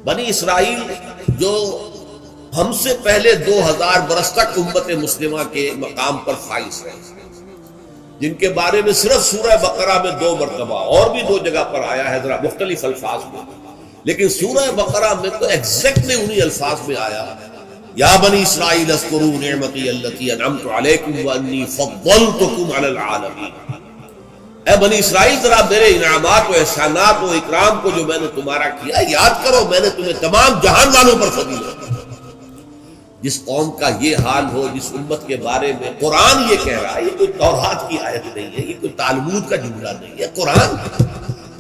بنی اسرائیل جو ہم سے پہلے 2000 برس تک امت مسلمہ کے مقام پر فائز ہے، جن کے بارے میں صرف سورہ بقرہ میں 2 مرتبہ اور بھی 2 جگہ پر آیا ہے ذرا مختلف الفاظ میں، لیکن سورہ بقرہ میں تو ایگزیکٹلی انہی الفاظ میں آیا، یا بنی اسرائیل اذکروا نعمتی التی انعمت علیکم وانی فضلتکم علی العالمین، اے بنی اسرائیل ذرا میرے انعامات و احسانات و اکرام کو جو میں نے تمہارا کیا یاد کرو، میں نے تمہیں تمام جہان والوں پر فضیلت دی۔ جس قوم کا یہ حال ہو، جس امت کے بارے میں قرآن یہ کہہ رہا ہے، یہ کوئی تورات کی آیت نہیں ہے، یہ کوئی تالمود کا جملہ نہیں ہے، قرآن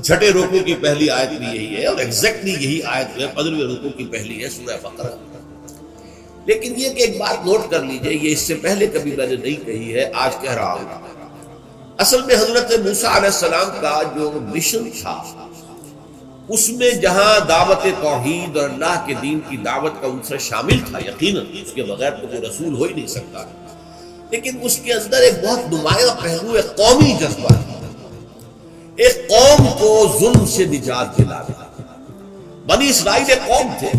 چھٹے رکوع کی پہلی آیت بھی یہی ہے اور ایگزیکٹلی یہی آیت ہے 15ویں رکوع کی پہلی ہے سورہ بقرہ۔ لیکن یہ کہ ایک بات نوٹ کر لیجئے، یہ اس سے پہلے کبھی میں نے نہیں کہی ہے، آج کہہ رہا ہوں۔ اصل میں حضرت موسیٰ علیہ السلام کا جو مشن تھا، اس میں جہاں دعوت توحید اور اللہ کے دین کی دعوت کا عنصر شامل تھا، یقیناً اس کے بغیر تو کوئی رسول ہو ہی نہیں سکتا، لیکن اس کے اندر ایک بہت نمایاں پہلو ایک قومی جذبہ تھا، ایک قوم کو ظلم سے نجات دلانا۔ بنی اسرائیل ایک قوم تھے،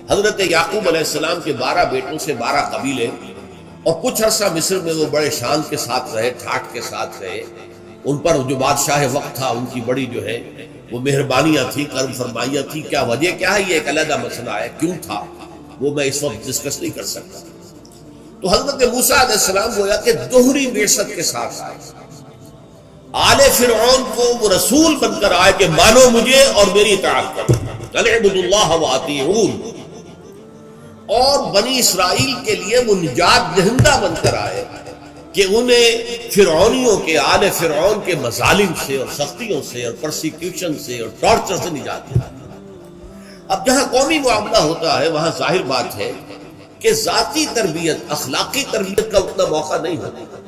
حضرت یعقوب علیہ السلام کے 12 بیٹوں سے 12 قبیلے، اور کچھ عرصہ مصر میں وہ بڑے شان کے ساتھ رہے، ٹھاٹ کے ساتھ رہے، ان پر جو بادشاہ وقت تھا ان کی بڑی جو ہے وہ مہربانیاں تھی، کرم فرمائیاں تھی۔ کیا وجہ کیا ہے، یہ ایک علیحدہ مسئلہ ہے، کیوں تھا وہ میں اس وقت ڈسکس نہیں کر سکتا۔ تو حضرت موسیٰ علیہ السلام گویا کہ دوہری بعثت کے ساتھ آئے، آل فرعون کو وہ رسول بن کر آئے کہ مانو مجھے اور میری اطاعت کرو، اعبدوا اللہ واطیعون، اور بنی اسرائیل کے لیے وہ نجات دہندہ بن کر آئے کہ انہیں فرعونیوں کے، آل فرعون کے مظالم سے اور سختیوں سے اور پرسیکیوشن سے اور ٹارچر سے نجات دلائی۔ اب جہاں قومی معاملہ ہوتا ہے وہاں ظاہر بات ہے کہ ذاتی تربیت، اخلاقی تربیت کا اتنا موقع نہیں ہوتا،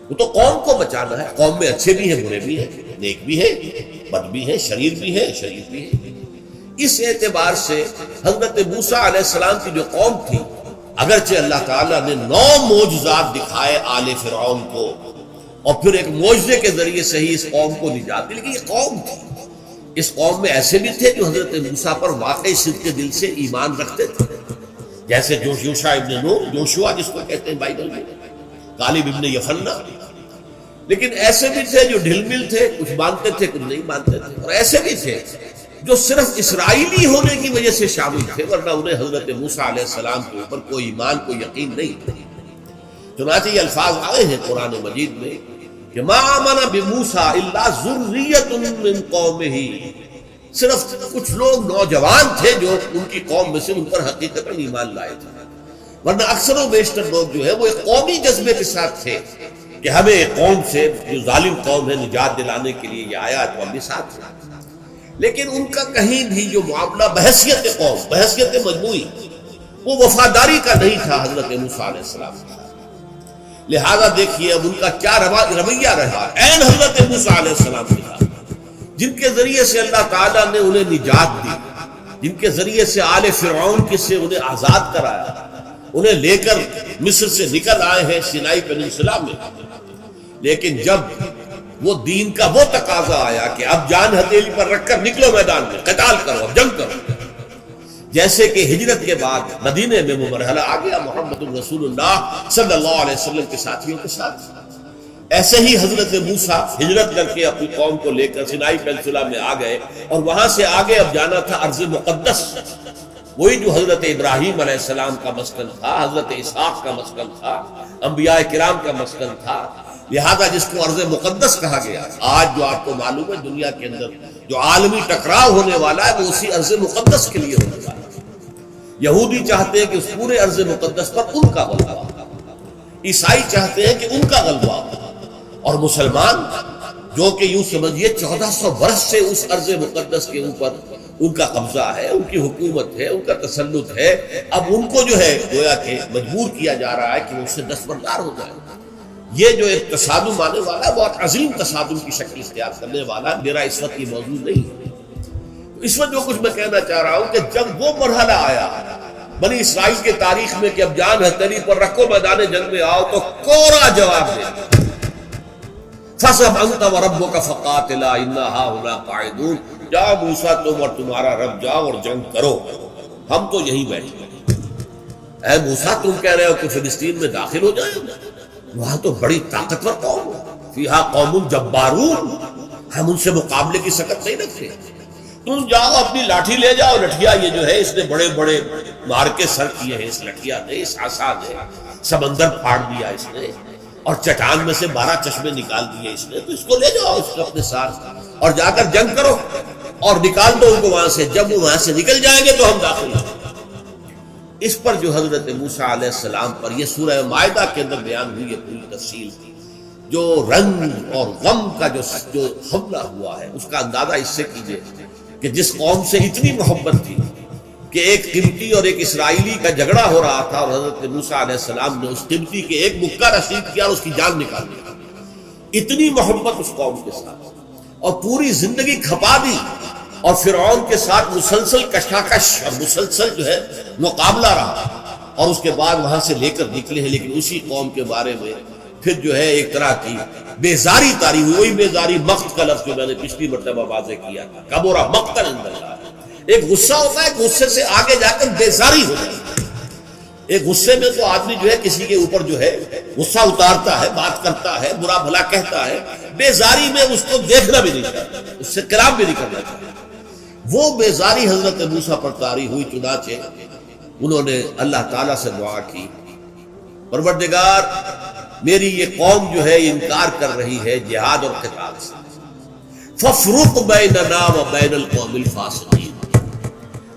وہ تو قوم کو بچانا ہے، قوم میں اچھے بھی ہیں، برے بھی ہیں، نیک بھی ہیں، بد بھی ہیں، شریر بھی ہیں، شریف بھی ہیں۔ اس اعتبار سے حضرت موسیٰ علیہ السلام کی جو قوم تھی، اگرچہ اللہ تعالیٰ نے 9 معجزات دکھائے آل فرعون کو اور پھر ایک معجزے کے ذریعے سے ہی اس قوم کو نجات دی، لیکن یہ قوم تھی، اس قوم میں ایسے بھی تھے جو حضرت موسیٰ پر واقعی صدق دل سے ایمان رکھتے تھے، جیسے یوشع ابن نون، یوشوا جس کو کہتے ہیں بائبل میں، غالب ابن یفنہ، لیکن ایسے بھی تھے جو ڈھل مل تھے، کچھ مانتے تھے کچھ نہیں مانتے تھے، اور ایسے بھی تھے جو صرف اسرائیلی ہونے کی وجہ سے شامل تھے، ورنہ انہیں حضرت موسیٰ علیہ السلام کے اوپر کوئی ایمان، کوئی یقین نہیں تھا۔ چنانچہ یہ الفاظ آئے ہیں قرآن مجید میں کہ ما آمن بموسیٰ الا ذریۃ من قومہ، صرف کچھ لوگ نوجوان تھے جو ان کی قوم میں سے ان پر حقیقت ایمان لائے تھے، ورنہ اکثر و بیشتر لوگ جو ہے وہ ایک قومی جذبے کے ساتھ تھے کہ ہمیں قوم سے، جو ظالم قوم ہے، نجات دلانے کے لیے یہ آیا تو ہم بھی ساتھ ہیں۔ لیکن ان کا کہیں بھی جو معاملہ بحیثیت قوم، بحیثیت مجموعی، وہ وفاداری کا نہیں تھا حضرت موسیٰ علیہ السلام کا۔ لہذا دیکھیے اب ان کا کیا رویہ رہا، عین حضرت موسیٰ علیہ السلام کے ساتھ، جن کے ذریعے سے اللہ تعالیٰ نے انہیں نجات دی، جن کے ذریعے سے آل فرعون کے سے انہیں آزاد کرایا، انہیں لے کر مصر سے نکل آئے ہیں سینائی پیننسلا میں۔ لیکن جب وہ دین کا وہ تقاضا آیا کہ اب جان ہتھیلی پر رکھ کر نکلو میدان میں، قتال کرو، اب جنگ کرو، جیسے کہ ہجرت کے بعد مدینے میں وہ مرحلہ آ گیا محمد رسول اللہ صلی اللہ علیہ وسلم کے ساتھیوں کے ساتھ، ایسے ہی حضرت موسیٰ ہجرت کر کے اپنی قوم کو لے کر سینائی پیننسلا میں آ گئے، اور وہاں سے آگے اب جانا تھا ارض مقدس، وہی جو حضرت ابراہیم علیہ السلام کا مسکن تھا، حضرت اسحاق کا مسکن تھا، انبیاء کرام کا مسکن تھا، لہذا جس کو ارض مقدس کہا گیا۔ آج جو آپ کو معلوم ہے دنیا کے اندر جو عالمی ٹکراؤ ہونے والا ہے وہ اسی ارض مقدس کے لیے ہونے والا ہے۔ یہودی چاہتے ہیں کہ اس پورے ارض مقدس پر ان کا غلبہ ہو، عیسائی چاہتے ہیں کہ ان کا غلبہ ہو، اور مسلمان جو کہ یوں سمجھیے 1400 برس سے اس ارض مقدس کے اوپر ان کا قبضہ ہے، ان کی حکومت ہے، ان کا تسلط ہے، اب ان کو جو ہے گویا کہ مجبور کیا جا رہا ہے کہ وہ اس سے دستبردار ہو جائے۔ یہ جو ایک تصادم آنے والا ہے، بہت عظیم تصادم کی شکل اختیار کرنے والا ہے، میرا اس وقت یہ موضوع نہیں ہے۔ اس وقت جو کچھ میں کہنا چاہ رہا ہوں کہ جب وہ مرحلہ آیا بنی اسرائیل کے تاریخ میں کہ اب جان ہتھیلی پر رکھو، میدان جنگ میں آؤ، تو کوڑا جواب دے، فَاذْهَبْ أَنْتَ وَرَبُّكَ فَقَاتِلَا إِنَّا هَاهُنَا قَاعِدُونَ، جاؤ موسیٰ تم اور تمہارا رب جاؤ اور جنگ کرو، ہم تو یہیں بیٹھے ہیں۔ اے موسیٰ تم کہہ رہے ہو کہ فلسطین میں داخل ہو جائیں، وہاں تو بڑی طاقتور قوم ہے، فیہا قوم جبارون، ہم ان سے مقابلے کی سکت نہیں رکھتے، تم جاؤ اپنی لاٹھی لے جاؤ۔ لٹھیا یہ جو ہے اس نے بڑے بڑے مار کے سر کیے ہیں، اس لٹھیا نے، اس عصا نے سمندر پھاڑ دیا اس نے، اور چٹان میں سے 12 چشمے نکال دیے اس نے، تو اس کو لے جاؤ اس کو اپنے ساتھ اور جا کر جنگ کرو اور نکال دو ان کو وہاں سے، جب وہ وہاں سے نکل جائیں گے تو ہم داخل ہوں۔ اس پر جو حضرت موسیٰ علیہ السلام پر یہ سورہ مائدہ کے اندر بیان ہوئی ہے پوری تفصیل تھی، جو رنج اور غم کا جو حملہ ہوا ہے اس کا اندازہ اس سے کیجئے کہ جس قوم سے اتنی محبت تھی کہ ایک قبطی اور ایک اسرائیلی کا جھگڑا ہو رہا تھا اور حضرت موسیٰ علیہ السلام نے اس قبطی کے ایک مکہ رسید کیا اور اس کی جان نکال دی، اتنی محبت اس قوم کے ساتھ، اور پوری زندگی کھپا دی، اور فرعون کے ساتھ مسلسل کشاکش اور مسلسل جو ہے مقابلہ رہا، اور اس کے بعد وہاں سے لے کر نکلے ہیں۔ لیکن اسی قوم کے بارے میں پھر جو ہے ایک طرح کی بیزاری طاری ہوئی، وہی بیزاری مقت کا لفظ جو میں نے پچھلی مرتبہ واضح کیا تھا، کبرا مقتا عند اللہ، ایک غصہ ہوتا ہے، غصے سے آگے جا کر بیزاری ہو جاتی ہے۔ ایک غصے میں تو آدمی جو ہے کسی کے اوپر جو ہے غصہ اتارتا ہے، بات کرتا ہے، برا بھلا کہتا ہے، بیزاری میں اس کو دیکھنا بھی نہیں چاہتا، اس سے کلام بھی نہیں کرنا چاہتا۔ وہ بیزاری حضرت موسیٰ پر طاری ہوئی، چنانچہ انہوں نے اللہ تعالیٰ سے دعا کی، پروردگار میری یہ قوم جو ہے انکار کر رہی ہے جہاد اور قتال سے، فَافْرُقْ بَيْنَنَا وَبَيْنَ الْقَوْمِ الْفَاسِقِينَ،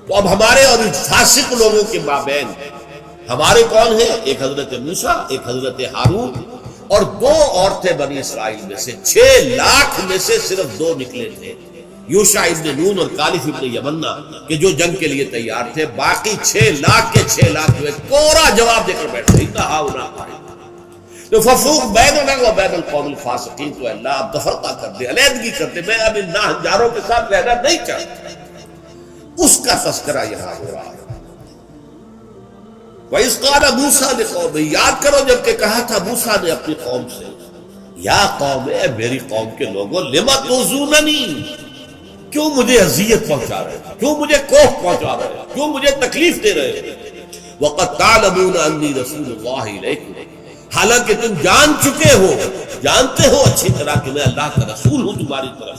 تو اب ہمارے اور ان فاسق لوگوں کے مابین، ہمارے کون ہیں؟ ایک حضرت موسیٰ، ایک حضرت ہارون، اور 2 عورتیں بنی اسرائیل میں سے، 6 لاکھ میں سے صرف 2 نکلے تھے، یوشع ابن نون اور کالف ابن یمنہ، کہ جو جنگ کے لیے تیار تھے، باقی 6 لاکھ کے 6 لاکھ جو ہے کورا جواب دے کر بیٹھے، انتہا ہونا پائے۔ تو فَافْرُقْ بَيْنَنَا وَبَيْنَ الْقَوْمِ الْفَاسِقِينَ، تو اللہ اب تفرقہ کر دے، علیحدگی کر دے، میں اب ان ناہنجاروں کے ساتھ رہنا نہیں چاہتا۔ اس کا تذکرہ یہاں ہو رہا ہے۔ وَإِذْ قَالَ مُوسَىٰ لِقَوْمِهِ، یاد کرو جب کہ کہا تھا موسیٰ نے اپنی قوم سے، یا قوم، اے میری قوم کے لوگوں، لِمَ تُؤْذُونَنِی، کیوں مجھے اذیت پہنچا رہے ہیں، کیوں مجھے کوف پہنچا رہے ہیں، کیوں مجھے تکلیف دے رہے ہیں؟ وَقَدْ تَعْلَمُونَ أَنِّي رَسُولُ اللَّهِ إِلَيْكُمْ، حالانکہ تم جان چکے ہو، جانتے ہو اچھی طرح کہ میں اللہ کا رسول ہوں تمہاری طرف۔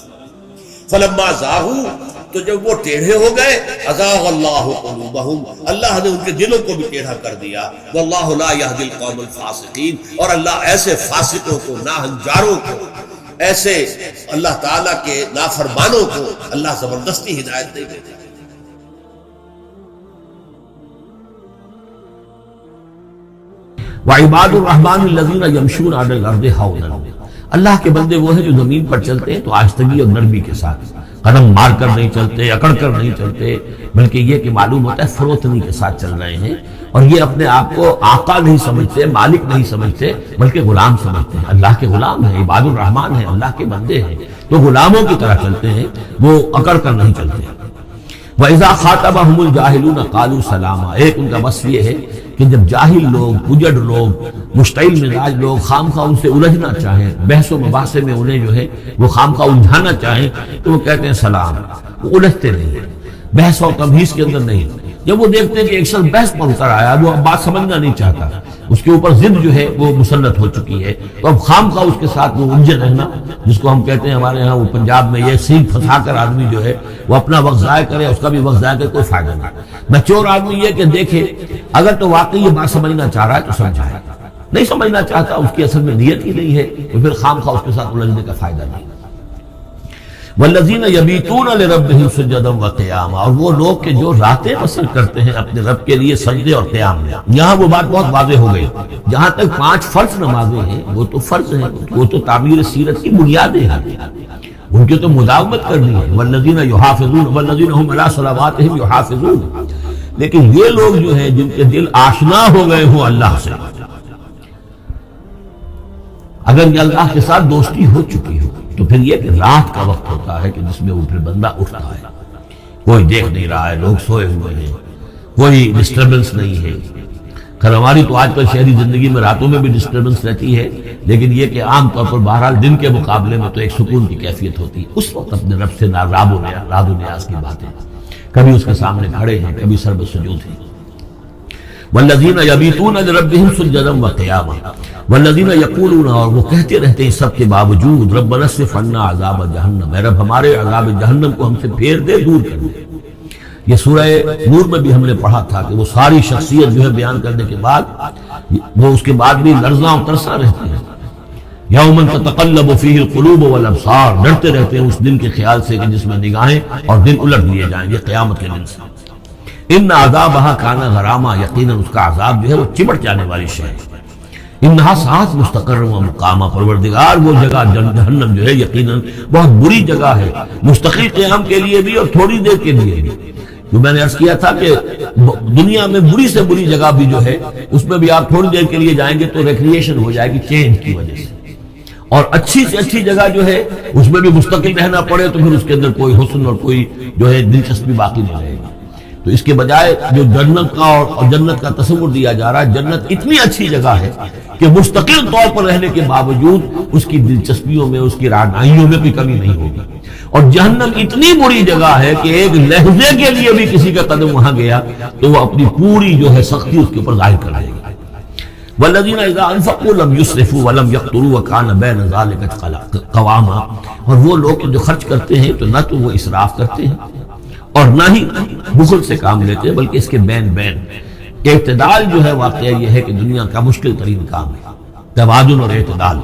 فَلَمَّا زَاغُوا، تو جب وہ ٹیڑھے ہو گئے، أَزَاغَ اللَّهُ قُلُوبَهُمْ، اللہ نے ان کے دلوں کو بھی ٹیڑھا کر دیا، وَاللَّهُ لَا يَهْدِي الْقَوْمَ الْفَاسِقِينَ، اور اللہ ایسے فاسقوں کو، ناہنجاروں کو، ایسے اللہ تعالیٰ کے نافرمانوں کو اللہ زبردستی ہدایت نہیں دیتا۔ وَعِبَادُ الرَّحْمَنِ الَّذِينَ يَمْشُونَ عَلَى الْأَرْضِ هَوْنًا، اللہ کے بندے وہ ہیں جو زمین پر چلتے ہیں تو آہستگی اور نرمی کے ساتھ، قدم مار کر نہیں چلتے، اکڑ کر نہیں چلتے، بلکہ یہ کہ معلوم ہوتا ہے فروتنی کے ساتھ چل رہے ہیں، اور یہ اپنے آپ کو آقا نہیں سمجھتے، مالک نہیں سمجھتے، بلکہ غلام سمجھتے ہیں، اللہ کے غلام ہیں، عباد الرحمن ہیں، اللہ کے بندے ہیں، تو غلاموں کی طرح چلتے ہیں، وہ اکڑ کر نہیں چلتے۔ وَإِذَا خَاطَبَهُمُ الْجَاهِلُونَ قَالُوا سَلَامًا، ایک ان کا وصف یہ ہے کہ جب جاہل لوگ، اجڑ لوگ، مشتعل مزاج لوگ خامخواہ ان سے الجھنا چاہیں، بحث و مباحثے میں انہیں جو ہے وہ خامخواہ الجھانا چاہیں، تو وہ کہتے ہیں سلام، وہ الجھتے نہیں ہیں، بحث و تمہیز کے اندر نہیں۔ جب وہ دیکھتے ہیں کہ ایک شخص بحث پر اتر آیا، وہ اب بات سمجھنا نہیں چاہتا، اس کے اوپر ضد جو ہے وہ مسلط ہو چکی ہے، تو اب خامخواہ اس کے ساتھ وہ الجھے رہنا، جس کو ہم کہتے ہیں ہمارے ہاں وہ پنجاب میں یہ سینگ پھنسا کر آدمی جو ہے وہ اپنا وقت ضائع کرے، اس کا بھی وقت ضائع کرے، کوئی فائدہ نہیں۔ میچور آدمی یہ کہ دیکھے اگر تو واقعی یہ بات سمجھنا چاہ رہا ہے تو سمجھائے، نہیں سمجھنا چاہتا، اس کی اصل میں نیت ہی نہیں ہے، تو پھر خامخواہ اس کے ساتھ الجھنے کا فائدہ نہیں۔ والذین یبیتون لربہم سجدا وقیاما، اور وہ لوگ کہ جو راتیں بسر کرتے ہیں اپنے رب کے لیے سجدے اور قیام میں۔ یہاں وہ بات بہت واضح ہو گئی، جہاں تک 5 فرض نمازیں ہیں وہ تو فرض ہیں، وہ تو تعمیر سیرت کی بنیادیں ہیں، ان کی تو مداومت کرنی ہے۔ والذین یحافظون والذین هم علی صلواتہم یحافظون، لیکن یہ لوگ جو ہیں جن کے دل آشنا ہو گئے ہوں اللہ سے، اگر یہ اللہ کے ساتھ دوستی ہو چکی ہو، تو پھر یہ کہ رات کا وقت ہوتا ہے کہ جس میں وہ پھر بندہ اٹھتا ہے، کوئی دیکھ نہیں رہا ہے، لوگ سوئے ہوئے ہیں، کوئی ڈسٹربنس نہیں ہے، خیر ہماری تو آج کل شہری زندگی میں راتوں میں بھی ڈسٹربنس رہتی ہے، لیکن یہ کہ عام طور پر بہرحال دن کے مقابلے میں تو ایک سکون کی کیفیت ہوتی ہے۔ اس وقت اپنے رب سے راز و نیاز کی باتیں، کبھی اس کے سامنے کھڑے ہیں، کبھی سر بسجود ہیں۔ والذین یبیتون لربہم سجدا وقیاما، والذین یقولون، اور وہ کہتے رہتے ہیں سب کے باوجود، ربنا اصرف عنا عذاب جہنم، اے رب ہمارے عذاب جہنم کو ہم سے پھیر دے، دور کر دے۔ یہ سورہ نور میں بھی ہم نے پڑھا تھا کہ وہ ساری شخصیت جو ہے بیان کرنے کے بعد وہ اس کے بعد بھی لرزاں اور ترساں رہتے ہیں۔ یوم تتقلب فیہ القلوب والابصار، ڈرتے رہتے ہیں اس دن کے خیال سے کہ جس میں نگاہیں اور دل الٹ دیے جائیں گے قیامت کے دن سے۔ ان عذابہا کان غراما، یقیناً اس کا عذاب جو ہے وہ چمٹ جانے والی شے ہے۔ انہا ساعت مستقر و مقامہ، پروردگار وہ جگہ جہنم جو ہے یقیناً بہت بری جگہ ہے، مستقل قیام کے لیے بھی اور تھوڑی دیر کے لیے بھی۔ جو میں نے عرض کیا تھا کہ دنیا میں بری سے بری جگہ بھی جو ہے اس میں بھی آپ تھوڑی دیر کے لیے جائیں گے تو ریکریشن ہو جائے گی چینج کی وجہ سے، اور اچھی سے اچھی جگہ جو ہے اس میں بھی مستقل رہنا پڑے تو پھر اس کے اندر کوئی حسن اور کوئی جو ہے دلچسپی باقی نہیں رہے گی۔ تو اس کے بجائے جو جنت کا اور جنت کا تصور دیا جا رہا ہے، جنت اتنی اچھی جگہ ہے کہ مستقل طور پر رہنے کے باوجود اس کی دلچسپیوں میں، اس کی رعنائیوں میں کوئی کمی نہیں ہوگی، اور جہنم اتنی بری جگہ ہے کہ ایک لحظے کے لیے بھی کسی کا قدم وہاں گیا تو وہ اپنی پوری جو ہے سختی اس کے اوپر ظاہر کر دے گا۔ والذین اذا انفقوا لم یسرفوا ولم یقتروا وکان بین ذلک قواما، اور وہ لوگ جو خرچ کرتے ہیں تو نہ تو وہ اسراف کرتے ہیں اور نہ ہی بخل سے کام لیتے ہیں، بلکہ اس کے بین اعتدال جو ہے واقعہ یہ ہے کہ دنیا کا مشکل ترین کام ہے، توازن اور اعتدال۔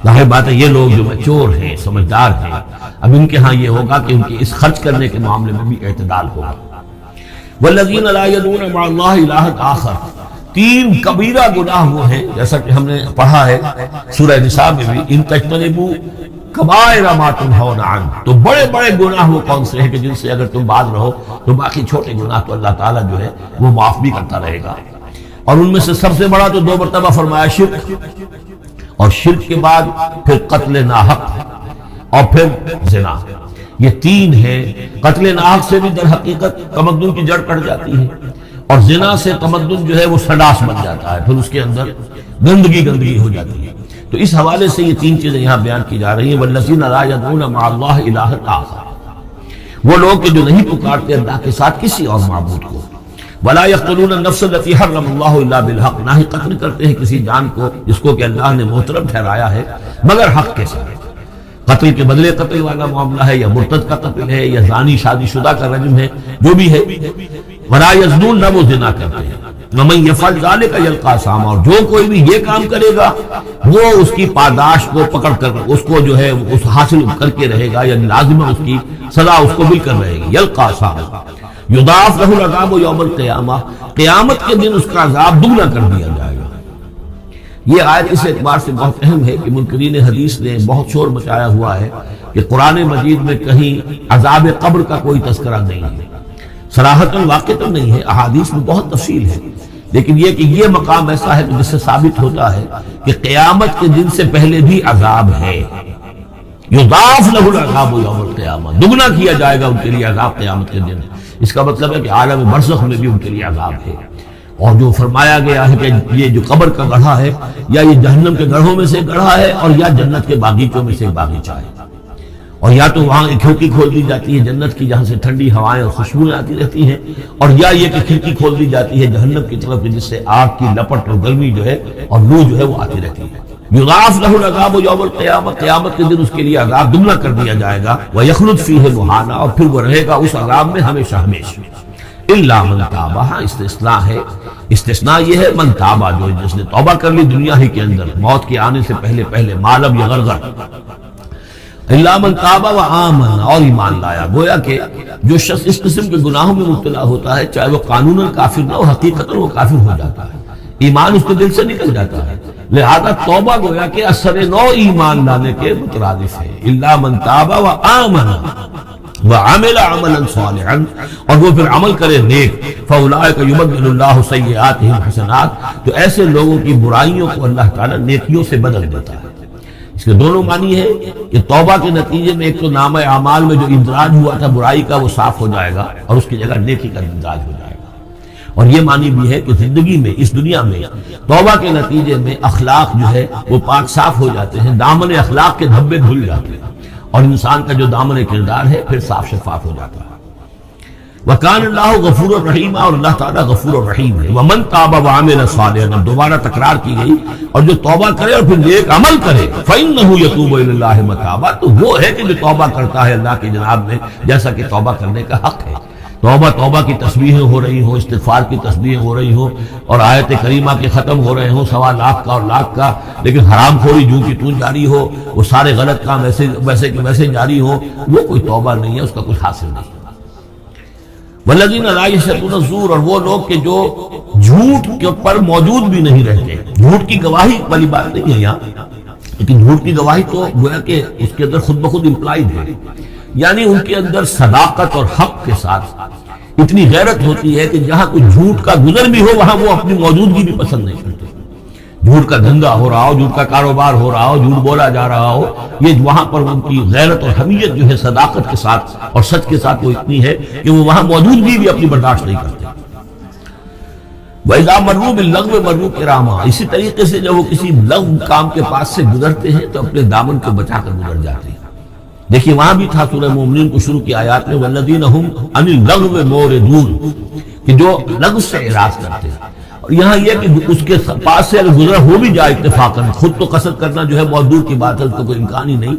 ظاہر بات ہے یہ لوگ جو میچور ہیں، سمجھدار ہیں، اب ان کے ہاں یہ ہوگا کہ ان کے اس خرچ کرنے کے معاملے میں بھی اعتدال ہوگا۔ والذین لا یدعون مع اللہ الہا آخر، تین کبیرہ گناہ وہ ہیں جیسا کہ ہم نے پڑھا ہے سورہ نساء میں بھی، ان تجتنبوا کبائر ما تنہون عنہ، تو بڑے بڑے گناہ وہ کون سے ہیں کہ جن سے اگر تم باز رہو تو باقی چھوٹے گناہ تو اللہ تعالیٰ جو ہے وہ معاف بھی کرتا رہے گا۔ اور ان میں سے سب سے بڑا تو 2 مرتبہ فرمایا شرک، اور شرک کے بعد پھر قتل ناحق اور پھر زنا، یہ 3 ہیں۔ قتل ناحق سے بھی در حقیقت تمدن کی جڑ کٹ جاتی ہے، اور زنا سے تمدن جو ہے وہ سڈاس بن جاتا ہے، پھر اس کے اندر گندگی ہو جاتی ہے۔ تو اس حوالے سے یہ 3 چیزیں یہاں بیان کی جا رہی ہیں۔ والذین لا یدعون مع اللہ الہا آخر، وہ لوگ کہ جو نہیں پکارتے اللہ کے ساتھ کسی اور معبود کو۔ ولا یقتلون النفس التي حرم اللہ الا بالحق، نہ ہی قتل کرتے ہیں کسی جان کو جس کو کہ اللہ نے محترم ٹھہرایا ہے مگر حق کے ساتھ۔ قتل کے بدلے قتل والا معاملہ ہے، یا مرتد کا قتل ہے، یا زانی شادی شدہ کا رجم ہے، جو بھی ہے۔ ولا یزنون، نہ وہ زنا کرتے ہیں۔ ومن یفعل ذلک یلقی اثاما، اور جو کوئی بھی یہ کام کرے گا وہ اس کی پاداش کو پکڑ کر اس کو جو ہے اس حاصل کر کے رہے گا، یعنی لازم اس کی سزا اس کو مل کر رہے گی۔ یلقی اثاما یضاعف لہ العذاب یوم القیامہ، قیامت کے دن اس کا عذاب دگنا کر دیا جائے گا۔ یہ آیت اس اعتبار سے بہت اہم ہے کہ منکرین حدیث نے بہت شور مچایا ہوا ہے کہ قرآن مجید میں کہیں عذاب قبر کا کوئی تذکرہ نہیں ہے، صراحتاً واقعتاً نہیں ہے، احادیث میں بہت تفصیل ہے، لیکن یہ کہ یہ مقام ایسا ہے کہ جس سے ثابت ہوتا ہے کہ قیامت کے دن سے پہلے بھی عذاب ہے۔ یضاعف لہ العذاب یوم القیامہ، دگنا کیا جائے گا ان کے لیے عذاب قیامت کے دن۔ اس کا مطلب ہے کہ عالم برزخ میں بھی ان کے لیے عذاب ہے۔ اور جو فرمایا گیا ہے کہ یہ جو قبر کا گڑھا ہے یا یہ جہنم کے گڑھوں میں سے گڑھا ہے، اور یا جنت کے باغیچوں میں سے ایک باغیچہ ہے، اور یا تو وہاں ایک کھڑکی کھول دی جاتی ہے جنت کی جہاں سے ٹھنڈی ہوائیں اور خوشبوئیں آتی رہتی ہیں، اور یا یہ کہ کھڑکی کھول دی جاتی ہے جہنم کی طرف جس سے آگ کی لپٹ اور گرمی جو ہے اور لو جو ہے وہ آتی رہتی ہے۔ یضاعف لہ العذاب یوم القیامہ، قیامت کے دن اس کے لیے عذاب دگنا کر دیا جائے گا۔ ویخلد فیہ مہانا، اور پھر وہ رہے گا اس عذاب میں ہمیشہ ہمیشہ۔ الا من تاب، استثناء ہے، استثناء یہ ہے من تابہ، جو جس نے توبہ کر لی دنیا ہی کے اندر موت کے آنے سے پہلے ما لم یغرغر، الا من تابہ و آمن، اور ایمان لایا۔ گویا کہ جو شخص اس قسم کے گناہوں میں مبتلا ہوتا ہے چاہے وہ قانوناً کافر نہ ہو، حقیقتاً وہ کافر ہو جاتا ہے، ایمان اس کے دل سے نکل جاتا ہے، لہذا توبہ گویا کہ اثر نو ایمان لانے کے مترادف ہے۔ الا من تابہ و آمن وعمل عملا صالحا، اور وہ پھر عمل کرے نیک، فاولئک یبدل اللہ سیئاتہم حسنات، تو ایسے لوگوں کی برائیوں کو اللہ تعالیٰ نیکیوں سے بدل دیتا ہے۔ اس کے دونوں معنی ہے کہ توبہ کے نتیجے میں ایک تو نامہ اعمال میں جو اندراج ہوا تھا برائی کا وہ صاف ہو جائے گا، اور اس کی جگہ نیکی کا اندراج ہو جائے گا، اور یہ معنی بھی ہے کہ زندگی میں اس دنیا میں توبہ کے نتیجے میں اخلاق جو ہے وہ پاک صاف ہو جاتے ہیں، دامن اخلاق کے دھبے دھل جاتے ہیں، اور انسان کا جو دامن کردار ہے پھر صاف شفاف ہو جاتا ہے۔ وَكَانَ اللَّهُ غَفُورًا رَحِيمًا، اور اللہ تعالیٰ غفور الرحیم ہے۔ وَمَن تَابَ وَعَمِلَ صَالِحًا، دوبارہ تکرار کی گئی، اور جو توبہ کرے اور پھر نیک عمل کرے فَإِنَّهُ يَتُوبُ إِلَى اللَّهِ مَتَابًا، تو وہ ہے کہ جو توبہ کرتا ہے اللہ کی جناب میں جیسا کہ توبہ کرنے کا حق ہے۔ توبہ کی تسبیحیں ہو رہی ہوں، استغفار کی تسبیحیں ہو رہی ہوں، اور آیت کریمہ کے ختم ہو رہے ہوں 1.25 لاکھ کا اور لاکھ کا، لیکن حرام خوری جو کی تون جاری ہو، وہ سارے غلط کام ویسے کہ ویسے جاری ہو، وہ کوئی توبہ نہیں ہے، اس کا کچھ حاصل نہیں۔ والذین لا یشهدون الزور، اور وہ لوگ کہ جو جھوٹ کے پر موجود بھی نہیں رہتے۔ جھوٹ کی گواہی والی بات نہیں ہے یہاں، لیکن جھوٹ کی گواہی تو گویا کہ اس کے اندر خود بخود امپلائڈ ہے، یعنی ان کے اندر صداقت اور حق کے ساتھ اتنی غیرت ہوتی ہے کہ جہاں کوئی جھوٹ کا گزر بھی ہو وہاں وہ اپنی موجودگی بھی پسند نہیں کرتے۔ جھوٹ کا دھندا ہو رہا ہو، جھوٹ کا کاروبار ہو رہا ہو، جھوٹ بولا جا رہا ہو، یہ وہاں پر ان کی غیرت اور حمیت جو ہے صداقت کے ساتھ اور سچ کے ساتھ وہ اتنی ہے کہ وہ وہاں موجودگی بھی اپنی برداشت نہیں کرتے۔ وَإِذَا مَرُّوا بِاللَّغْوِ مَرُّوا كِرَامًا، اسی طریقے سے جب وہ کسی لغو کام کے پاس سے گزرتے ہیں تو اپنے دامن کو بچا کر گزر جاتے ہیں۔ دیکھیے وہاں بھی تھا سورہ مومنین کو شروع کی آیات میں وَالَّذِينَ هُمْ عَنِ اللَّغْوِ مُعْرِضُونَ، کہ جو لغو سے اعراض کرتے ہیں۔ اور یہاں یہ کہ اس کے پاس سے اگر گزرا ہو بھی جائے اتفاقاً، خود تو قصد کرنا جو ہے بہت دور کی بات ہے، اس کا کوئی امکان ہی نہیں،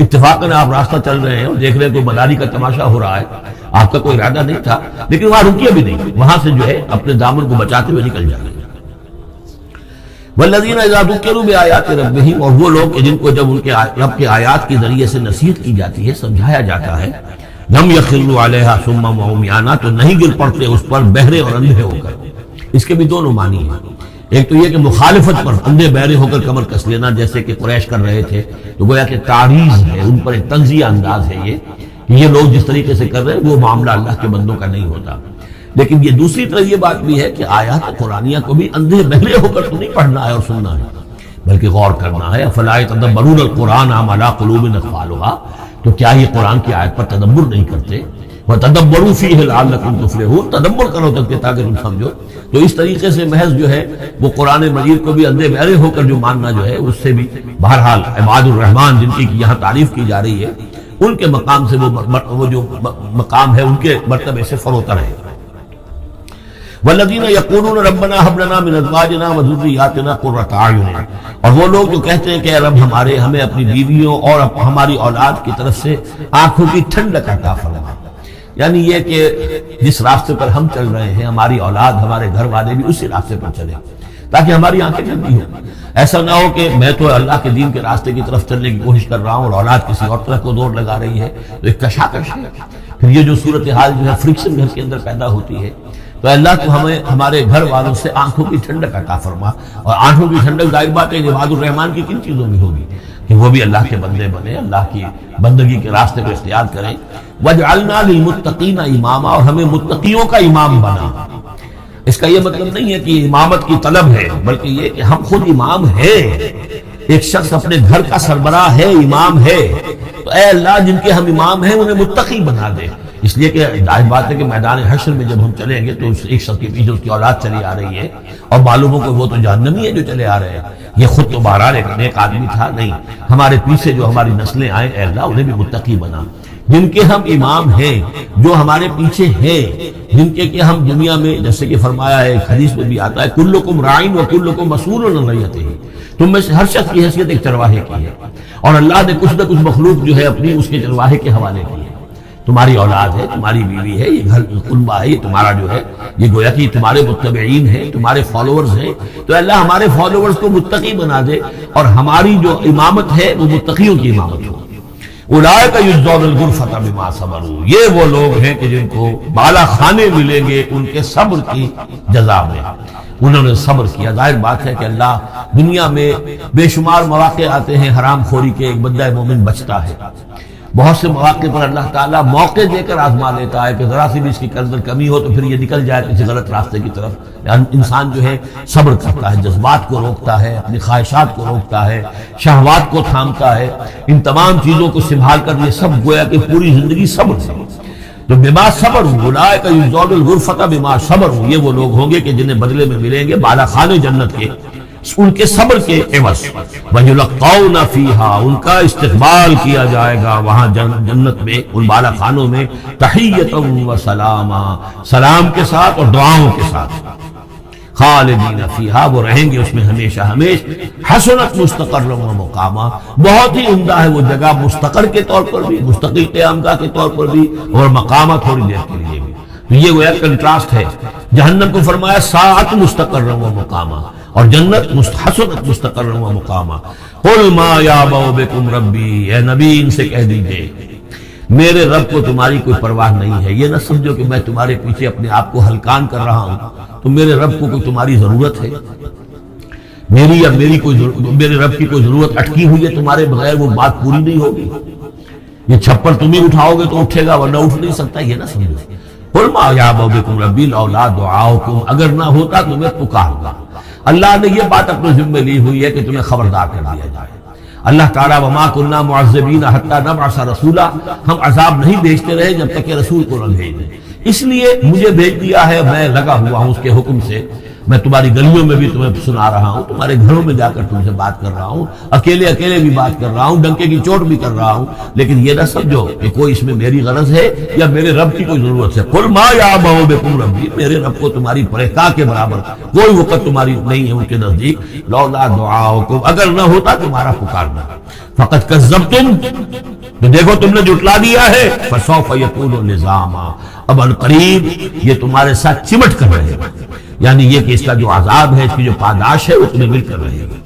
اتفاقاً آپ راستہ چل رہے ہیں اور دیکھ رہے ہیں کوئی مداری کا تماشا ہو رہا ہے، آپ کا کوئی ارادہ نہیں تھا، لیکن وہاں رکیے بھی نہیں، وہاں سے جو ہے اپنے دامن کو بچاتے ہوئے نکل جائیں۔ والذین اذا ذکروا بآیات ربہم، اور وہ لوگ کہ جن کو جب ان کے رب کے آیات کے ذریعے سے نصیحت کی جاتی ہے، سمجھایا جاتا ہے، لم یخروا علیہا صما وعمیانا، تو نہیں گر پڑتے اس پر بہرے اور اندھے ہو کر۔ اس کے بھی دونوں معنی ہیں، ایک تو یہ کہ مخالفت پر اندھے بہرے ہو کر کمر کس لینا، جیسے کہ قریش کر رہے تھے، تو گویا کہ تعریض ہے، ان پر ایک تنزیہ انداز ہے یہ کہ یہ لوگ جس طریقے سے کر رہے ہیں وہ معاملہ اللہ کے بندوں کا نہیں ہوتا۔ لیکن یہ دوسری طرف یہ بات بھی ہے کہ آیات قرآنیہ کو بھی اندھے بہرے ہو کر تو نہیں پڑھنا ہے اور سننا ہے، بلکہ غور کرنا ہے۔ افلا یتدبرون القرآن ام علی قلوب اقفالها، تو کیا یہ قرآن کی آیت پر تدبر نہیں کرتے؟ وَتَدَبَّرُوا فِيهِ لَعَلَّكُمْ تُفْلِحُونَ، تدبر کرو تاکہ تم سمجھو۔ تو اس طریقے سے محض جو ہے وہ قرآن مجید کو بھی اندھے بہرے ہو کر جو ماننا جو ہے اس سے بھی بہرحال عباد الرحمن جن کی یہاں تعریف کی جا رہی ہے ان کے مقام سے وہ جو مقام ہے ان کے مرتبے سے فروتر ہے۔ والذین یقولون ربنا هب لنا من ازواجنا وذرریاتنا قرۃ اعین، اور وہ لوگ جو کہتے ہیں کہ اے رب ہمیں اپنی بیویوں اور ہماری اولاد کی طرف سے آنکھوں کی ٹھنڈک عطا فرما، یعنی یہ کہ جس راستے پر ہم چل رہے ہیں ہماری اولاد ہمارے گھر والے بھی اسی راستے پر چلیں تاکہ ہماری آنکھیں ٹھنڈی ہوں۔ ایسا نہ ہو کہ میں تو اللہ کے دین کے راستے کی طرف چلنے کی کوشش کر رہا ہوں اور اولاد کسی اور طرف کو دور لگا رہی ہے، تو ایک کشاکش ہے۔ پھر یہ جو صورتحال جو ہے فرکشن گھر کے اندر پیدا ہوتی ہے، تو اللہ تو ہمیں ہمارے گھر والوں سے آنکھوں کی ٹھنڈک عطا فرما، اور آنکھوں کی ٹھنڈک ظاہر بات ہے عباد الرحمن کی کن چیزوں میں ہوگی کہ وہ بھی اللہ کے بندے بنے، اللہ کی بندگی کے راستے کو اختیار کریں۔ وَجْعَلْنَا لِلْمُتَّقِينَ إِمَامًا، اور ہمیں متقیوں کا امام بنا۔ اس کا یہ مطلب نہیں ہے کہ امامت کی طلب ہے، بلکہ یہ کہ ہم خود امام ہیں، ایک شخص اپنے گھر کا سربراہ ہے، امام ہے، تو اے اللہ جن کے ہم امام ہیں انہیں متقی بنا دے۔ اس لیے کہ ظاہر بات ہے کہ میدان حشر میں جب ہم چلیں گے تو ایک شخص کے پیچھے اس کی اولاد چلی آ رہی ہے اور معلوم ہو کہ وہ تو جہنمی ہے جو چلے آ رہے ہیں، یہ خود تو بہرحال ایک نیک آدمی تھا، نہیں، ہمارے پیچھے جو ہماری نسلیں آئیں اے اللہ انہیں بھی متقی بنا، جن کے ہم امام ہیں، جو ہمارے پیچھے ہیں، جن کے کہ ہم دنیا میں جیسے کہ فرمایا ہے حدیث میں بھی آتا ہے کلکم راعٍ وکلکم مسئول عن رعیتہ، تم میں سے ہر شخص کی حیثیت ایک چرواہے کی ہے، اور اللہ نے کچھ نہ کچھ مخلوق جو ہے اپنی اس کے چرواہے کے حوالے کی ہے۔ تمہاری اولاد ہے، تمہاری بیوی ہے، یہ گھر کنبہ ہے، یہ تمہارا جو ہے یہ گویا کہ تمہارے متبعین ہیں، تمہارے فالوورز ہیں، تو اللہ ہمارے فالوورز کو متقی بنا دے اور ہماری جو امامت ہے وہ متقیوں کی امامت ہو۔ اولئک یجزون الغرفۃ بما صبروا، یہ وہ لوگ ہیں کہ جن کو بالا خانے ملیں گے ان کے صبر کی جزا میں، انہوں نے صبر کیا۔ ظاہر بات ہے کہ اللہ دنیا میں بے شمار مواقع آتے ہیں حرام خوری کے، ایک بندہ مومن بچتا ہے، بہت سے مواقع پر اللہ تعالیٰ موقع دے کر آزما لیتا ہے کہ ذرا سی بھی اس کی اندر کمی ہو تو پھر یہ نکل جائے کسی غلط راستے کی طرف۔ انسان جو ہے صبر کرتا ہے، جذبات کو روکتا ہے، اپنی خواہشات کو روکتا ہے، شہوات کو تھامتا ہے، ان تمام چیزوں کو سنبھال کر یہ سب گویا کہ پوری زندگی صبر سے۔ جو بما صبر اولئک یجزون الغرفۃ بما صبر، یہ وہ لوگ ہوں گے کہ جنہیں بدلے میں ملیں گے بالا خانے جنت کے ان کے صبر کے عوض، وَيُلَقَّوْنَ فِيهَا، ان کا استقبال کیا جائے گا وہاں جنت میں، ان بالا خانوں میں، تحیۃ و سلاما، سلام کے ساتھ اور دعاؤں کے ساتھ، خالدین فیہا، وہ رہیں گے اس میں ہمیشہ ہمیش، حسنت مستقرا و مقاما، بہت ہی عمدہ ہے وہ جگہ مستقر کے طور پر بھی، مستقل قیام گاہ کے طور پر بھی، اور مقامہ تھوڑی دیر کے لیے بھی۔ تو یہ وہ ایک کنٹراسٹ ہے، جہنم کو فرمایا ساعت مستقرا و مقاما، اور جنت حسنت مستقرا و مقاما۔ قل ما یعبأ بکم ربی، اے نبی ان سے کہہ دیجئے میرے رب کو تمہاری کوئی پرواہ نہیں ہے، یہ نہ سمجھو کہ میں تمہارے پیچھے اپنے آپ کو ہلکان کر رہا ہوں، تو میرے رب کو کوئی تمہاری ضرورت ہے، میری یا میرے رب کی کوئی ضرورت اٹکی ہوئی ہے تمہارے بغیر، وہ بات پوری نہیں ہوگی، یہ چھپر تم ہی اٹھاؤ گے تو اٹھے گا ورنہ اٹھ نہیں سکتا، یہ نہ سمجھو۔ قل ما یعبأ بکم ربی لولا دعاؤکم، اگر نہ ہوتا تمہیں پکارنا۔ اللہ نے یہ بات اپنے ذمہ لی ہوئی ہے کہ تمہیں خبردار کر دیا جائے۔ اللہ تعالیٰ وما کنا معذبین حتی نبعث رسولا، ہم عذاب نہیں بھیجتے رہے جب تک کہ رسول کو نہ بھیج دیں، اس لیے مجھے بھیج دیا ہے، میں لگا ہوا ہوں اس کے حکم سے، میں تمہاری گلیوں میں بھی تمہیں سنا رہا ہوں، تمہارے گھروں میں جا کر تم سے بات کر رہا ہوں، اکیلے بھی بات کر رہا ہوں، ڈنکے کی چوٹ بھی کر رہا ہوں، لیکن یہ نہ سمجھو کہ کوئی اس میں میری غرض ہے یا میرے رب کی کوئی ضرورت ہے۔ قل ما یعبأ بکم ربی، میرے رب کو تمہاری پرہیزگاہ کے برابر کوئی وقت تمہاری نہیں ہے ان کے نزدیک، لولا دعاؤکم، اگر نہ ہوتا تمہارا پکارنا، فقد کذبتم، تو دیکھو تم نے جھٹلا دیا ہے، فسوف یکون لزاما، اب عنقریب یہ تمہارے ساتھ چمٹ کر رہے ہیں، یعنی یہ کہ اس کا جو عذاب ہے، اس کی جو پاداش ہے، اس میں مل کر رہے گی۔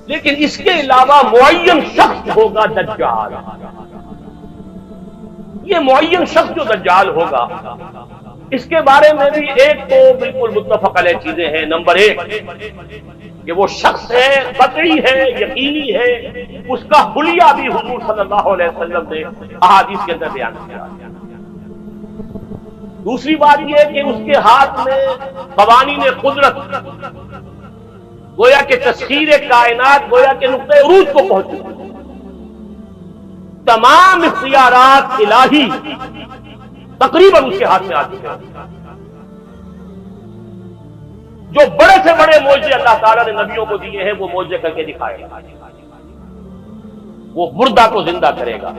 لیکن اس کے علاوہ معین شخص ہوگا دجال، یہ معین شخص جو دجال ہوگا، اس کے بارے میں بھی ایک تو بالکل متفق علیہ چیزیں ہیں۔ نمبر ایک کہ وہ شخص ہے، قطعی ہے، یقینی ہے، اس کا حلیہ بھی حضور صلی اللہ علیہ وسلم نے احادیث کے اندر بیان کیا۔ دوسری بات یہ کہ اس کے ہاتھ میں قوانین قدرت، گویا کہ تسخیر کائنات، گویا کہ نقطۂ عروج کو پہنچے، تمام اختیارات الہی تقریباً اس کے ہاتھ میں آ چکے ہیں۔ جو بڑے سے بڑے معجزے اللہ تعالیٰ نے نبیوں کو دیے ہیں، وہ معجزے کر کے دکھائے گا۔ وہ مردہ کو زندہ کرے گا،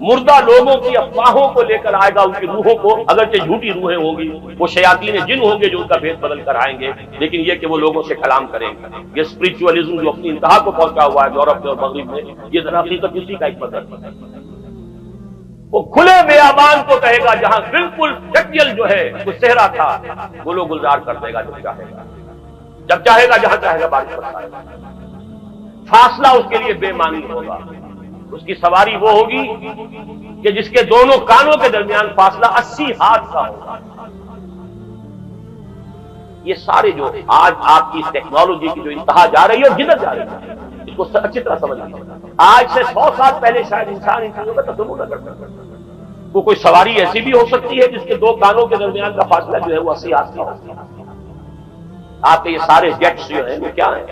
مردہ لوگوں کی افواہوں کو لے کر آئے گا، ان کی روحوں کو، اگرچہ جھوٹی روحیں ہوں گی، وہ شیاطین جن ہوں گے جو ان کا بھید بدل کر آئیں گے، لیکن یہ کہ وہ لوگوں سے کلام کریں گے۔ یہ اسپرچولیزم جو اپنی انتہا کو پہنچا ہوا ہے یورپ میں اور مغرب میں، یہ ذرا حقیقت اسی کا ایک مدد ہے۔ وہ کھلے بیابان کو کہے گا جہاں بالکل ڈٹیل جو ہے وہ صحرا تھا، وہ لوگ گلزار کر دے گا جب چاہے گا جہاں چاہے گا بارش برسائے گا۔ فاصلہ اس کے لیے بے معنی ہوگا، اس کی سواری وہ ہوگی کہ جس کے دونوں کانوں کے درمیان فاصلہ 80 ہاتھ کا ہوگا۔ یہ سارے جو آج آپ کی اس ٹیکنالوجی کی جو انتہا جا رہی ہے اور جدت جا رہی ہے، اس کو اچھی طرح سمجھ لیجیے۔ آج سے 100 سال پہلے شاید انسان ان چیزوں کا تصور نہ کر سکتا۔ وہ کوئی سواری ایسی بھی ہو سکتی ہے جس کے دو کانوں کے درمیان کا فاصلہ جو ہے وہ 80 ہاتھ کا ہوگا۔ آپ کے یہ سارے جیٹس جو ہیں وہ کیا ہیں؟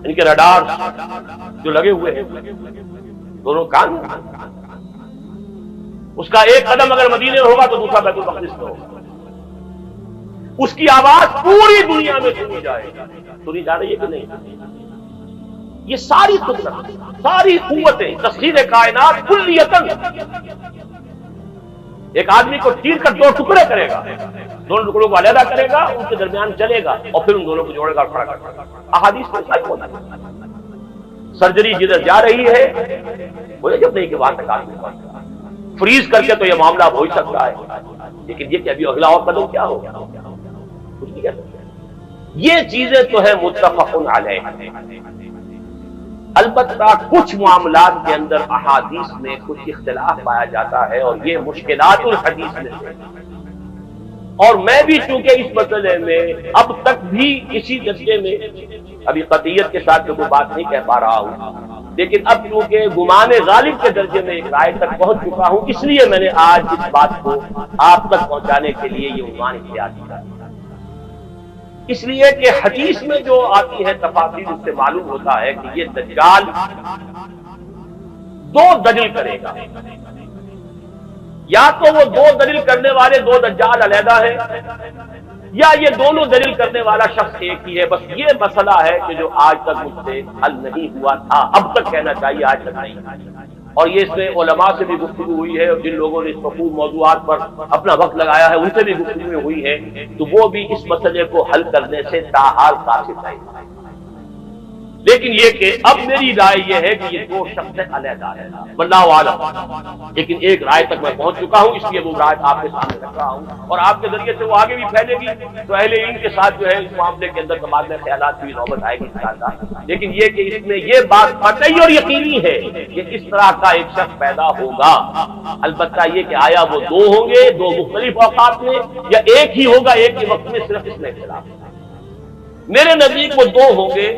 ان کے رڈار جو لگے ہوئے ہیں دونوں کان، اس کا ایک قدم اگر مدینے میں ہوگا تو دوسرا بیت المقدس میں ہوگا، اس کی آواز پوری دنیا میں سنی جائے گی۔ سنی جا رہی ہے کہ نہیں؟ یہ ساری قدرت، ساری قوتیں، تسخیر کائنات کلیتاً ایک آدمی کو چیر کر دو ٹکڑے کرے گا، دونوں ٹکڑوں کو علیحدہ کرے گا، ان کے درمیان چلے گا اور پھر ان دونوں کو جوڑے گا، کھڑا کرے گا۔ احادیث میں صحیح ہوتا ہے۔ سرجری جدھر جا رہی ہے وہ جب نہیں کہ وہاں تک آدمی فریز کر کے تو یہ معاملہ ہو ہی سکتا ہے، لیکن یہ کہ ابھی اگلا اور قدم کیا ہوگا کچھ نہیں کہہ سکتے۔ یہ چیزیں تو ہے متفق علیہ۔ البتہ کچھ معاملات کے اندر احادیث میں کچھ اختلاف پایا جاتا ہے اور یہ مشکلات الحدیث میں ہے، اور میں بھی چونکہ اس مسئلے میں اب تک بھی اسی درجے میں ابھی قطعیت کے ساتھ کوئی بات نہیں کہہ پا رہا ہوں، لیکن اب چونکہ گمان غالب کے درجے میں ایک رائے تک پہنچ چکا ہوں، اس لیے میں نے آج اس بات کو آپ تک پہنچانے کے لیے یہ عنوان اختیار کیا۔ اس لیے کہ حدیث میں جو آتی ہے تفاصیل اس سے معلوم ہوتا ہے کہ یہ دجال دو دلیل کرے گا، یا تو وہ دو دلیل کرنے والے دو دجال علیحدہ ہے، یا یہ دونوں دلیل کرنے والا شخص ایک ہی ہے۔ بس یہ مسئلہ ہے کہ جو آج تک مجھ سے حل نہیں ہوا تھا، اب تک کہنا چاہیے آج تک نہیں، اور یہ اس میں علماء سے بھی گفتگو ہوئی ہے، اور جن لوگوں نے اس مفہوم موضوعات پر اپنا وقت لگایا ہے ان سے بھی گفتگو ہوئی ہے، تو وہ بھی اس مسئلے کو حل کرنے سے تاحال قاصر ہے۔ لیکن یہ کہ اب میری رائے یہ ہے کہ یہ دو شخص علیحدہ ہے، واللہ اعلم، لیکن ایک رائے تک میں پہنچ چکا ہوں، اس لیے وہ رائے آپ کے سامنے رکھ رہا ہوں، اور آپ کے ذریعے سے وہ آگے بھی پھیلے گی تو اہل علم کے ساتھ جو ہے اس معاملے کے اندر تبادلہ خیالات کی نوبت آئے گی انشاءاللہ۔ لیکن یہ کہ اس میں یہ بات قطعی اور یقینی ہے کہ اس طرح کا ایک شخص پیدا ہوگا، البتہ یہ کہ آیا وہ دو ہوں گے دو مختلف اوقات میں، یا ایک ہی ہوگا ایک ہی وقت میں، صرف اس میں اختلاف ہے۔ میرے نزدیک وہ دو ہوں گے،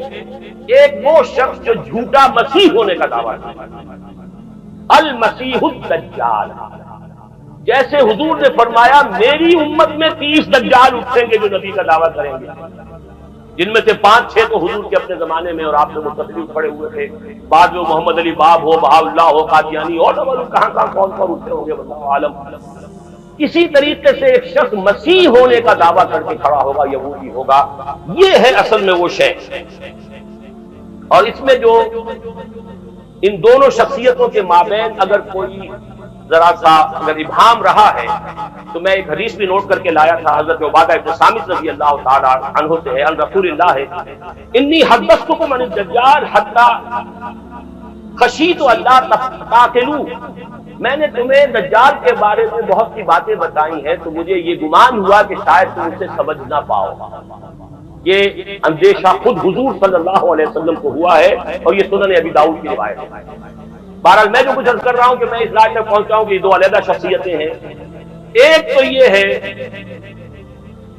ایک وہ شخص جو جھوٹا مسیح ہونے کا دعویٰ کرتا ہے، المسیح الدجال، جیسے حضور نے فرمایا میری امت میں 30 دجال اٹھیں گے جو نبی کا دعویٰ کریں گے، جن میں سے 5-6 تو حضور کے اپنے زمانے میں اور آپ سے متصل پڑے ہوئے تھے، بعد میں محمد علی باب ہو، بہاءاللہ ہو، قادیانی اور کہاں کون اٹھے ہوں گے واللہ عالم۔ اسی طریقے سے ایک شخص مسیح ہونے کا دعویٰ کر کے کھڑا ہوگا، یہودی ہوگا، یہ ہے اصل میں وہ شے۔ اور اس میں جو ان دونوں شخصیتوں کے مابین اگر کوئی ذرا سا اگر ابہام رہا ہے تو میں ایک حدیث بھی نوٹ کر کے لایا تھا، حضرت عبادہ ابن صامت رضی اللہ تعالی عنہ سے ہے، الرسول اللہ ہے، انی حدثتکم عن الدجال حتی خشیت اللہ تقاتلوا، میں نے تمہیں دجال کے بارے میں بہت سی باتیں بتائی ہیں تو مجھے یہ گمان ہوا کہ شاید تم اسے سمجھ نہ پاؤ۔ یہ اندیشہ خود حضور صلی اللہ علیہ وسلم کو ہوا ہے، اور یہ سنن ابی داؤد کی روایت ہے۔ بہرحال میں جو کچھ عرض کر رہا ہوں کہ میں اس رائے تک پہنچا ہوں کہ یہ دو علیحدہ شخصیتیں ہیں۔ ایک تو یہ ہے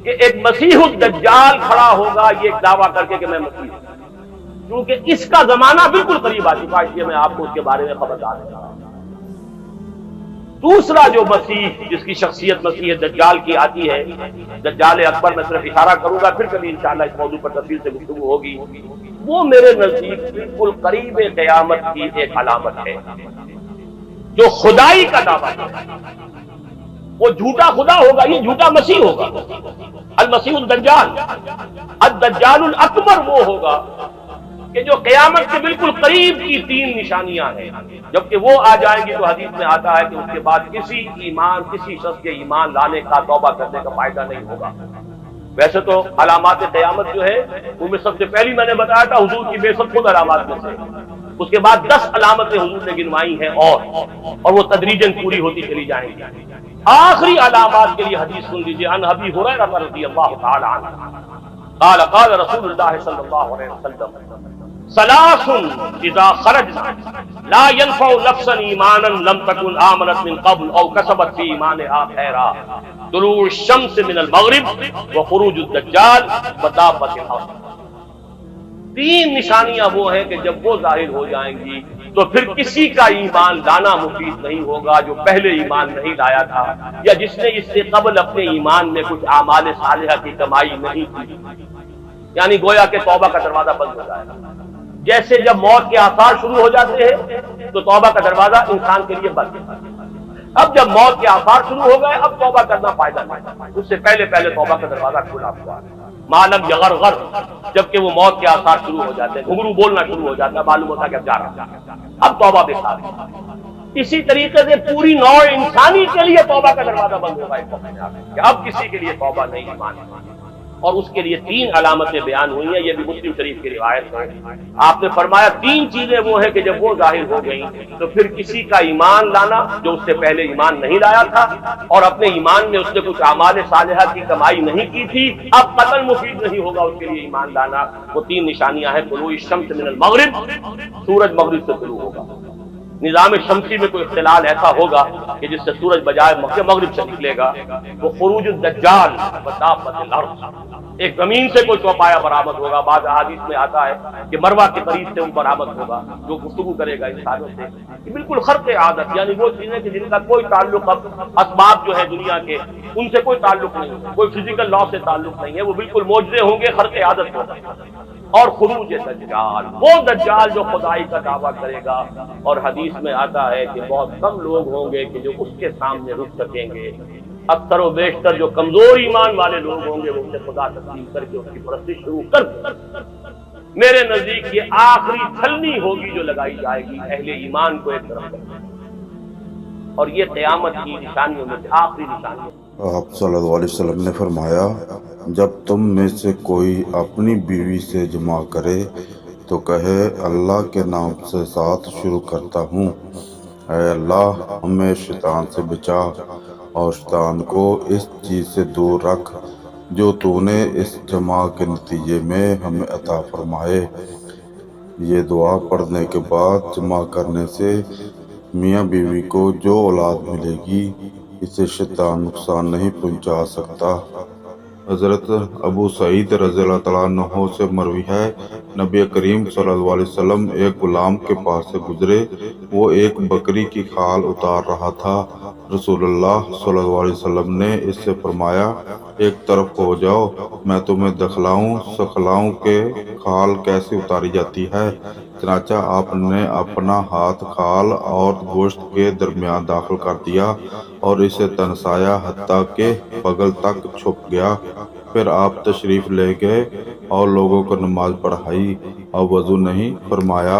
کہ ایک مسیح الدجال کھڑا ہوگا یہ ایک دعویٰ کر کے کہ میں مسیح ہوں، کیونکہ اس کا زمانہ بالکل قریب آ چکا ہے، اس لیے میں آپ کو اس کے بارے میں خبردار کرتا ہوں۔ دوسرا جو مسیح جس کی شخصیت مسیح دجال کی آتی ہے، دجال اکبر، میں صرف اشارہ کروں گا، پھر کبھی انشاءاللہ اس موضوع پر تفصیل سے گفتگو ہوگی، وہ میرے نزدیک بالکل قریب قیامت کی ایک علامت ہے، جو خدائی کا دعویٰ ہے، وہ جھوٹا خدا ہوگا، یہ جھوٹا مسیح ہوگا، المسیح الدجال، الدجال الاکبر وہ ہوگا کہ جو قیامت کے بالکل قریب کی 3 نشانیاں ہیں، جبکہ وہ آ جائیں گی تو حدیث میں آتا ہے کہ اس کے بعد کسی شخص کے ایمان لانے کا، توبہ کرنے کا فائدہ نہیں ہوگا۔ ویسے تو علامات قیامت جو ہے ان میں سب سے پہلی میں نے بتایا تھا حضور کی بعثت خود علامات میں سے، اس کے بعد 10 علامتیں حضور نے گنوائی ہیں اور وہ تدریجاً پوری ہوتی چلی جائیں گی۔ آخری علامات کے لیے حدیث سن لیجیے، عن ابی ہریرہ رضی اللہ تعالی عنہ قال قال رسول اللہ صلی اللہ علیہ وسلم ثلاث اذا خرجنا لا ينفع نفسا ایمانا لم تكن آمنت من قبل او كسبت في ایمانها خیرا، طلوع الشمس من المغرب وخروج الدجال ودابۃ الارض۔ 3 نشانیاں وہ ہیں کہ جب وہ ظاہر ہو جائیں گی تو پھر کسی کا ایمان لانا مفید نہیں ہوگا جو پہلے ایمان نہیں لایا تھا، یا جس نے اس سے قبل اپنے ایمان میں کچھ اعمال صالحہ کی کمائی نہیں کی، یعنی گویا کہ توبہ کا دروازہ بند ہو جائے گا۔ جیسے جب موت کے آثار شروع ہو جاتے ہیں تو توبہ کا دروازہ انسان کے لیے بند ہے، اب جب موت کے آثار شروع ہو گئے اب توبہ کرنا فائدہ نہیں، اس سے پہلے توبہ کا دروازہ کھلا ہوا ہے۔ معلوم یغرغر، جبکہ وہ موت کے آثار شروع ہو جاتے ہیں، گھنگرو بولنا شروع ہو جاتا ہے، معلوم ہوتا ہے کہ اب جا رہا ہے، اب توبہ بیکار ہے۔ اسی طریقے سے پوری نوع انسانی کے لیے توبہ کا دروازہ بند ہوگا کہ اب کسی کے لیے توبہ نہیں ایمان، اور اس کے لیے 3 علامتیں بیان ہوئی ہیں، یہ بھی مسلم شریف کی روایت ہے۔ آپ نے فرمایا 3 چیزیں وہ ہیں کہ جب وہ ظاہر ہو گئیں تو پھر کسی کا ایمان لانا جو اس سے پہلے ایمان نہیں لایا تھا اور اپنے ایمان میں اس نے کچھ اعمال صالحہ کی کمائی نہیں کی تھی، اب قتل مفید نہیں ہوگا اس کے لیے ایمان لانا۔ وہ 3 نشانیاں ہیں، طلوع الشمس من المغرب، سورج مغرب سے طلوع ہوگا، نظام شمسی میں کوئی اختلال ایسا ہوگا کہ جس سے سورج بجائے مغرب سے نکلے گا، وہ خروج الدجال بدابۃ الارض، ایک زمین سے کوئی چوپایا برآمد ہوگا، بعض احادیث میں آتا ہے کہ مروہ کے قریب سے وہ برآمد ہوگا جو گفتگو کرے گا انسانوں سے، یہ بالکل خرق عادت، یعنی وہ چیزیں کہ جن کا کوئی تعلق اب اسباب جو ہے دنیا کے ان سے کوئی تعلق نہیں ہے، کوئی فزیکل لا سے تعلق نہیں ہے، وہ بالکل معجزے ہوں گے، خرق عادت ہوگا۔ اور خروج دجال، وہ دجال جو خدائی کا دعویٰ کرے گا، اور حدیث میں آتا ہے کہ بہت کم لوگ ہوں گے کہ جو اس کے سامنے رک سکیں گے، اکثر و بیشتر جو کمزور ایمان والے لوگ ہوں گے وہ اسے خدا تسلیم کر کے اس کی پرستش شروع کر دیں۔ میرے نزدیک یہ آخری چھلنی ہوگی جو لگائی جائے گی اہل ایمان کو ایک طرف کرنے، اور یہ قیامت کی نشانیوں میں سے آخری نشانی ہے۔ آپ صلی اللہ علیہ وسلم نے فرمایا، جب تم میں سے کوئی اپنی بیوی سے جماع کرے تو کہے اللہ کے نام سے ساتھ شروع کرتا ہوں، اے اللہ ہمیں شیطان سے بچا اور شیطان کو اس چیز سے دور رکھ جو تو نے اس جماع کے نتیجے میں ہمیں عطا فرمائے۔ یہ دعا پڑھنے کے بعد جماع کرنے سے میاں بیوی کو جو اولاد ملے گی اسے شیطان نقصان نہیں پہنچا سکتا۔ حضرت ابو سعید رضی اللہ تعالیٰ عنہ سے مروی ہے، نبی کریم صلی اللہ علیہ وسلم ایک غلام کے پاس سے گزرے، وہ ایک بکری کی کھال اتار رہا تھا۔ رسول اللہ صلی اللہ علیہ وسلم نے اس سے فرمایا، ایک طرف ہو جاؤ، میں تمہیں سکھلاؤں کہ کھال کیسے اتاری جاتی ہے۔ چنانچہ آپ نے اپنا ہاتھ کھال اور گوشت کے درمیان داخل کر دیا اور اسے تنسایا حتیٰ کہ بغل تک چھپ گیا۔ پھر آپ تشریف لے گئے اور لوگوں کو نماز پڑھائی اور وضو نہیں فرمایا۔